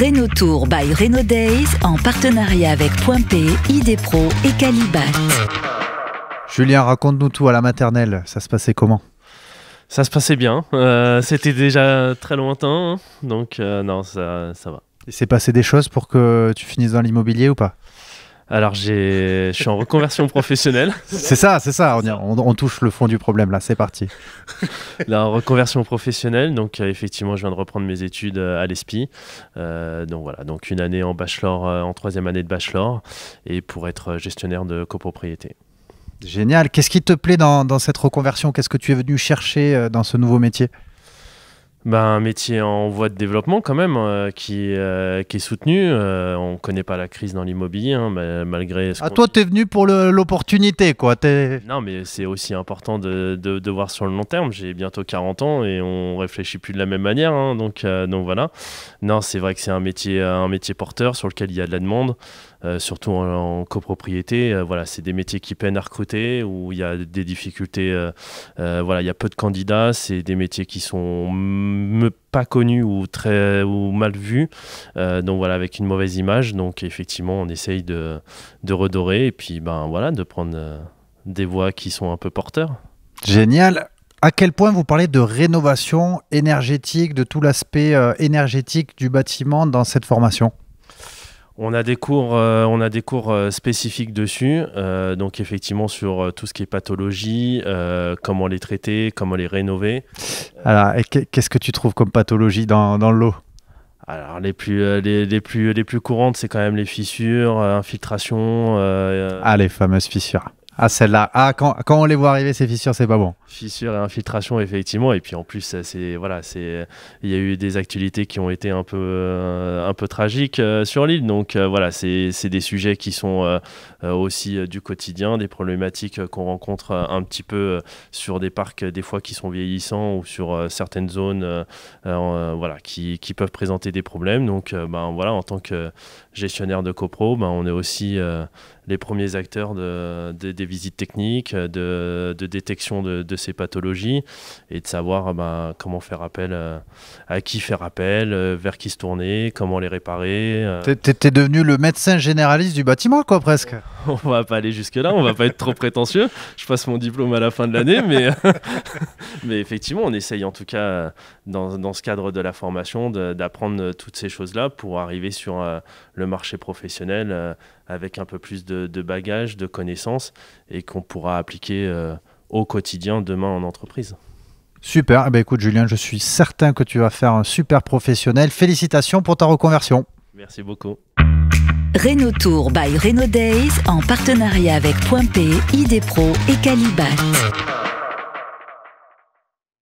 Renault Tour by Renault Days en partenariat avec Point P, ID Pro et Calibat. Julien, raconte-nous tout à la maternelle. Ça se passait comment? Ça se passait bien. C'était déjà très lointain, donc non, ça va. Il s'est passé des choses pour que tu finisses dans l'immobilier ou pas? Alors, je suis en reconversion professionnelle. C'est ça. On touche le fond du problème là. C'est parti. La reconversion professionnelle. Donc, effectivement, je viens de reprendre mes études à l'ESPI. Donc voilà, donc une année en bachelor, en troisième année de bachelor, et pour être gestionnaire de copropriété. Génial. Qu'est-ce qui te plaît dans cette reconversion? Qu'est-ce que tu es venu chercher dans ce nouveau métier? Un métier en voie de développement quand même, qui est soutenu. On ne connaît pas la crise dans l'immobilier, malgré... Toi, tu es venu pour l'opportunité, quoi. Non, mais c'est aussi important de voir sur le long terme. J'ai bientôt 40 ans et on réfléchit plus de la même manière. Donc voilà. Non, c'est vrai que c'est un métier porteur sur lequel il y a de la demande. Surtout en copropriété, voilà, c'est des métiers qui peinent à recruter, où il y a des difficultés, voilà, il y a peu de candidats, c'est des métiers qui sont pas connus ou mal vus, donc voilà, avec une mauvaise image. Donc effectivement, on essaye de redorer et puis voilà, de prendre des voies qui sont un peu porteurs. Génial. À quel point vous parlez de rénovation énergétique, de tout l'aspect énergétique du bâtiment dans cette formation? On a des cours spécifiques dessus, donc effectivement sur tout ce qui est pathologie, comment les traiter, comment les rénover. Alors, qu'est-ce que tu trouves comme pathologie dans le lot? Alors les plus courantes, c'est quand même les fissures, infiltration. Les fameuses fissures. Celle-là. Quand on les voit arriver, ces fissures, c'est pas bon. Fissures et infiltration, effectivement. Et puis en plus, il y a eu des actualités qui ont été un peu tragiques sur l'île. Donc voilà, c'est des sujets qui sont aussi du quotidien, des problématiques qu'on rencontre un petit peu sur des parcs, des fois qui sont vieillissants ou sur certaines zones voilà, qui peuvent présenter des problèmes. Donc voilà, en tant que gestionnaire de copro, on est aussi les premiers acteurs des visites techniques, de détection de ces pathologies et de savoir comment faire appel, à qui faire appel, vers qui se tourner, comment les réparer. T'es devenu le médecin généraliste du bâtiment, quoi, presque. On va pas aller jusque-là, on va pas être trop prétentieux. Je passe mon diplôme à la fin de l'année, mais effectivement, on essaye en tout cas, dans ce cadre de la formation, d'apprendre toutes ces choses-là pour arriver sur le marché professionnel avec un peu plus de bagages, de connaissances et qu'on pourra appliquer au quotidien demain en entreprise. Super, écoute Julien, je suis certain que tu vas faire un super professionnel. Félicitations pour ta reconversion. Merci beaucoup. Renault Tour by Renault Days en partenariat avec Point P, ID Pro et Calibat.